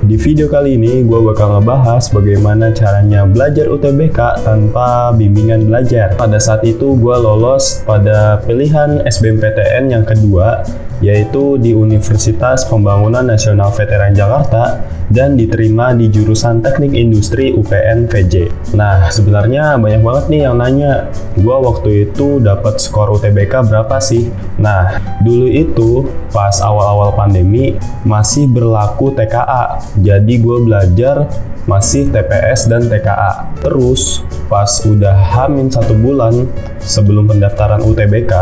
Di video kali ini gue bakal ngebahas bagaimana caranya belajar UTBK tanpa bimbingan belajar. Pada saat itu gue lolos pada pilihan SBMPTN yang kedua, yaitu di Universitas Pembangunan Nasional Veteran Jakarta dan diterima di jurusan Teknik Industri UPN VJ. Nah, sebenarnya banyak banget nih yang nanya, gue waktu itu dapat skor UTBK berapa sih? Nah, dulu itu pas awal-awal pandemi masih berlaku TKA. Jadi gue belajar masih TPS dan TKA. Terus pas udah hamin 1 bulan sebelum pendaftaran UTBK,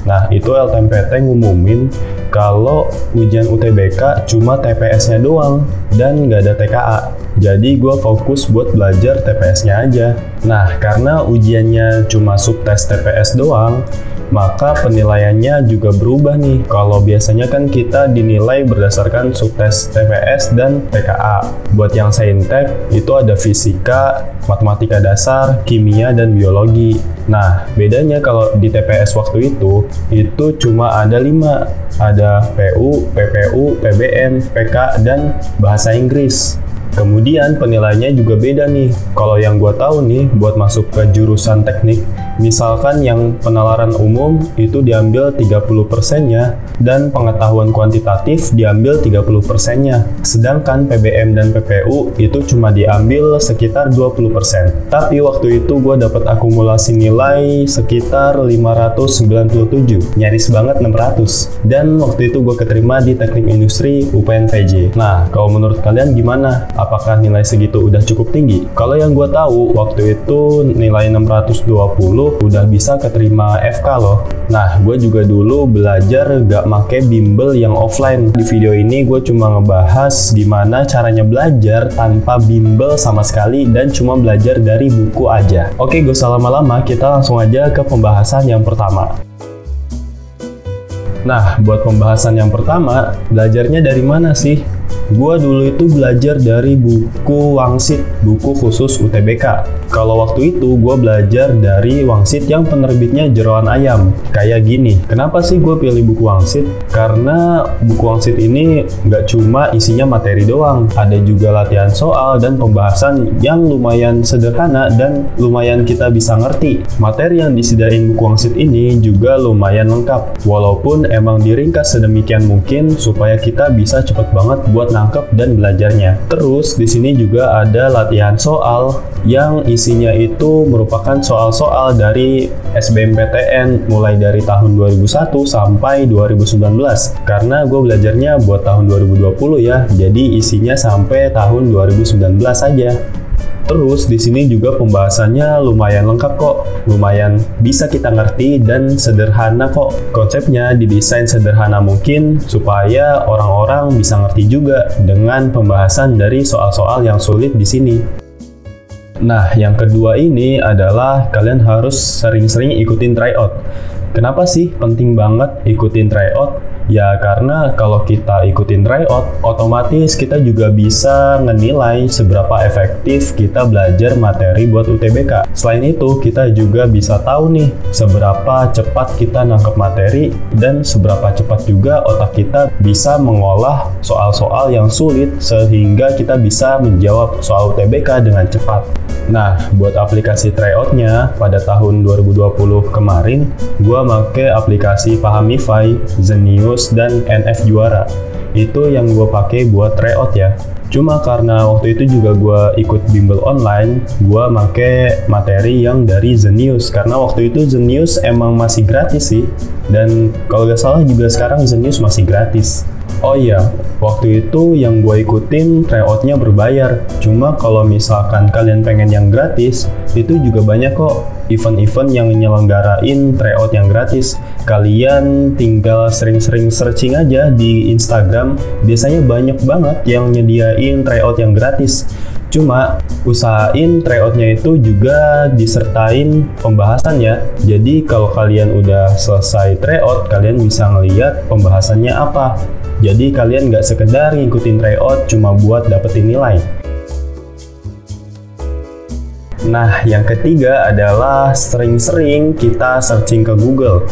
nah itu LTMPT ngumumin kalau ujian UTBK cuma TPS-nya doang dan nggak ada TKA. Jadi gue fokus buat belajar TPS-nya aja. Nah, karena ujiannya cuma subtes TPS doang, maka penilaiannya juga berubah nih. Kalau biasanya kan kita dinilai berdasarkan subtes TPS dan TKA. Buat yang saintek itu ada fisika, matematika dasar, kimia, dan biologi. Nah, bedanya kalau di TPS waktu itu cuma ada 5. Ada PU, PPU, PBM, PK, dan bahasa Inggris. Kemudian penilaiannya juga beda nih. Kalau yang gue tahu nih, buat masuk ke jurusan teknik, misalkan yang penalaran umum itu diambil 30%-nya dan pengetahuan kuantitatif diambil 30%-nya. Sedangkan PBM dan PPU itu cuma diambil sekitar 20%. Tapi waktu itu gue dapat akumulasi nilai sekitar 597, nyaris banget 600. Dan waktu itu gue keterima di Teknik Industri UPN VJ. Nah, kalau menurut kalian gimana? Apakah nilai segitu udah cukup tinggi? Kalau yang gue tahu, waktu itu nilai 620 udah bisa keterima FK loh. Nah, gue juga dulu belajar gak make bimbel yang offline. Di video ini gue cuma ngebahas gimana caranya belajar tanpa bimbel sama sekali dan cuma belajar dari buku aja. Oke, gak usah lama-lama, kita langsung aja ke pembahasan yang pertama. Nah, buat pembahasan yang pertama, belajarnya dari mana sih? Gua dulu itu belajar dari buku Wangsit, buku khusus UTBK. Kalau waktu itu gue belajar dari Wangsit yang penerbitnya Jeroan Ayam. Kayak gini, kenapa sih gue pilih buku Wangsit? Karena buku Wangsit ini nggak cuma isinya materi doang, ada juga latihan soal dan pembahasan yang lumayan sederhana dan lumayan kita bisa ngerti. Materi yang disediain buku Wangsit ini juga lumayan lengkap, walaupun emang diringkas sedemikian mungkin supaya kita bisa cepet banget buat nangkep dan belajarnya. Terus di sini juga ada latihan soal yang isinya itu merupakan soal-soal dari SBMPTN mulai dari tahun 2001 sampai 2019. Karena gue belajarnya buat tahun 2020 ya, jadi isinya sampai tahun 2019 aja. Terus di sini juga pembahasannya lumayan lengkap kok, lumayan bisa kita ngerti dan sederhana kok. Konsepnya didesain sederhana mungkin supaya orang-orang bisa ngerti juga dengan pembahasan dari soal-soal yang sulit di sini. Nah, yang kedua ini adalah kalian harus sering-sering ikutin tryout. Kenapa sih penting banget ikutin tryout? Ya karena kalau kita ikutin tryout, otomatis kita juga bisa ngenilai seberapa efektif kita belajar materi buat UTBK. Selain itu, kita juga bisa tahu nih seberapa cepat kita nangkep materi dan seberapa cepat juga otak kita bisa mengolah soal-soal yang sulit sehingga kita bisa menjawab soal UTBK dengan cepat. Nah, buat aplikasi tryoutnya pada tahun 2020 kemarin, gua make aplikasi Pahamify, Zenius, dan NF Juara. Itu yang gue pakai buat tryout ya. Cuma karena waktu itu juga gue ikut bimbel online, gue make materi yang dari Zenius. Karena waktu itu Zenius emang masih gratis sih. Dan kalau gak salah juga sekarang Zenius masih gratis. Oh iya, waktu itu yang gue ikutin tryoutnya berbayar. Cuma kalau misalkan kalian pengen yang gratis, itu juga banyak kok event-event yang nyelenggarain tryout yang gratis. Kalian tinggal sering-sering searching aja di Instagram, biasanya banyak banget yang nyediain tryout yang gratis. Cuma usahain tryoutnya itu juga disertain pembahasan ya. Jadi kalau kalian udah selesai tryout, kalian bisa ngeliat pembahasannya apa. Jadi kalian nggak sekedar ngikutin tryout cuma buat dapetin nilai. Nah, yang ketiga adalah sering-sering kita searching ke Google.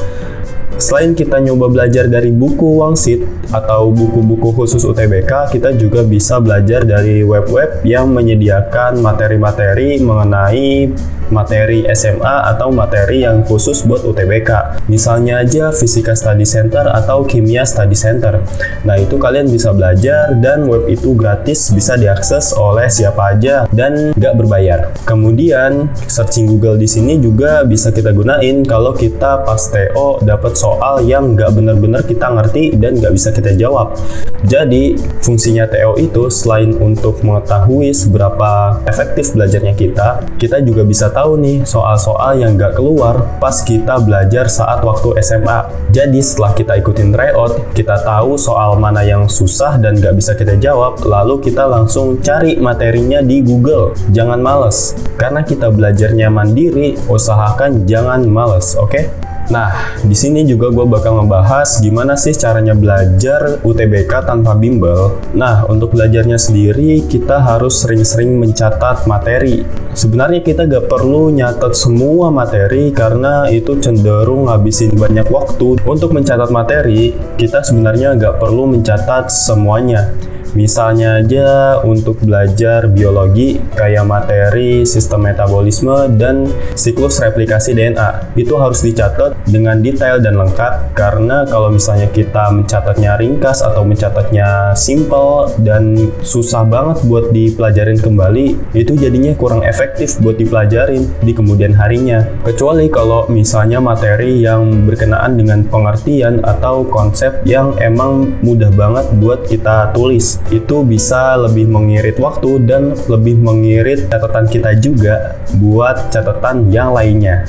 Selain kita nyoba belajar dari buku Wangsit atau buku-buku khusus UTBK, kita juga bisa belajar dari web-web yang menyediakan materi-materi mengenai materi SMA atau materi yang khusus buat UTBK. Misalnya aja Fisika Study Center atau Kimia Study Center. Nah, itu kalian bisa belajar dan web itu gratis, bisa diakses oleh siapa aja dan nggak berbayar. Kemudian, searching Google di sini juga bisa kita gunain kalau kita pas TO dapat soal yang nggak benar-benar kita ngerti dan nggak bisa kita jawab. Jadi, fungsinya TO itu selain untuk mengetahui seberapa efektif belajarnya kita juga bisa tahu nih soal-soal yang nggak keluar pas kita belajar saat waktu SMA. Jadi setelah kita ikutin tryout, kita tahu soal mana yang susah dan nggak bisa kita jawab, lalu kita langsung cari materinya di Google. Jangan males, karena kita belajarnya mandiri, usahakan jangan males, oke? Nah, di sini juga gue bakal ngebahas gimana sih caranya belajar UTBK tanpa bimbel. Nah, untuk belajarnya sendiri, kita harus sering-sering mencatat materi. Sebenarnya kita gak perlu nyatet semua materi karena itu cenderung ngabisin banyak waktu. Untuk mencatat materi, kita sebenarnya gak perlu mencatat semuanya. Misalnya aja untuk belajar biologi kayak materi sistem metabolisme dan siklus replikasi DNA, itu harus dicatat dengan detail dan lengkap, karena kalau misalnya kita mencatatnya ringkas atau mencatatnya simple dan susah banget buat dipelajarin kembali, itu jadinya kurang efektif buat dipelajarin di kemudian harinya. Kecuali kalau misalnya materi yang berkenaan dengan pengertian atau konsep yang emang mudah banget buat kita tulis, itu bisa lebih mengirit waktu dan lebih mengirit catatan kita juga buat catatan yang lainnya.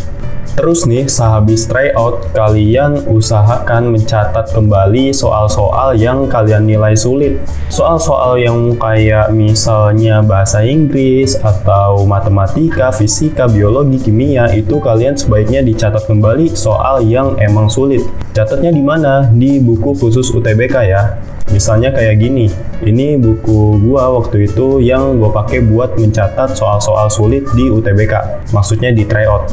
Terus nih, sehabis tryout, kalian usahakan mencatat kembali soal-soal yang kalian nilai sulit. Soal-soal yang kayak misalnya bahasa Inggris atau matematika, fisika, biologi, kimia, itu kalian sebaiknya dicatat kembali soal yang emang sulit. Catatnya di mana? Di buku khusus UTBK ya. Misalnya kayak gini, ini buku gua waktu itu yang gua pakai buat mencatat soal-soal sulit di UTBK, maksudnya di tryout.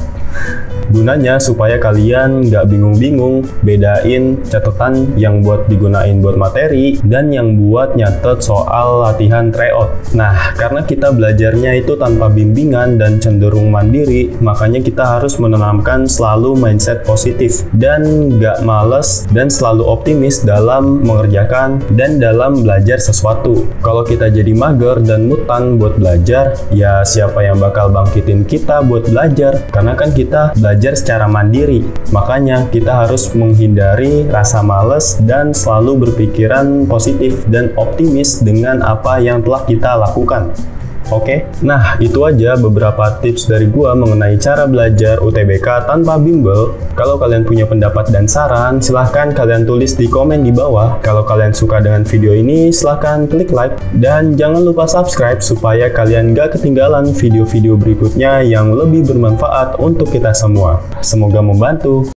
Gunanya supaya kalian nggak bingung-bingung bedain catatan yang buat digunain buat materi dan yang buat nyatet soal latihan tryout. Nah, karena kita belajarnya itu tanpa bimbingan dan cenderung mandiri, makanya kita harus menanamkan selalu mindset positif dan nggak males dan selalu optimis dalam mengerjakan dan dalam belajar sesuatu. Kalau kita jadi mager dan mutan buat belajar, ya siapa yang bakal bangkitin kita buat belajar? Karena kan kita belajar secara mandiri. Makanya kita harus menghindari rasa malas dan selalu berpikiran positif dan optimis dengan apa yang telah kita lakukan. Oke, nah itu aja beberapa tips dari gua mengenai cara belajar UTBK tanpa bimbel. Kalau kalian punya pendapat dan saran, silahkan kalian tulis di komen di bawah. Kalau kalian suka dengan video ini, silahkan klik like. Dan jangan lupa subscribe supaya kalian gak ketinggalan video-video berikutnya yang lebih bermanfaat untuk kita semua. Semoga membantu.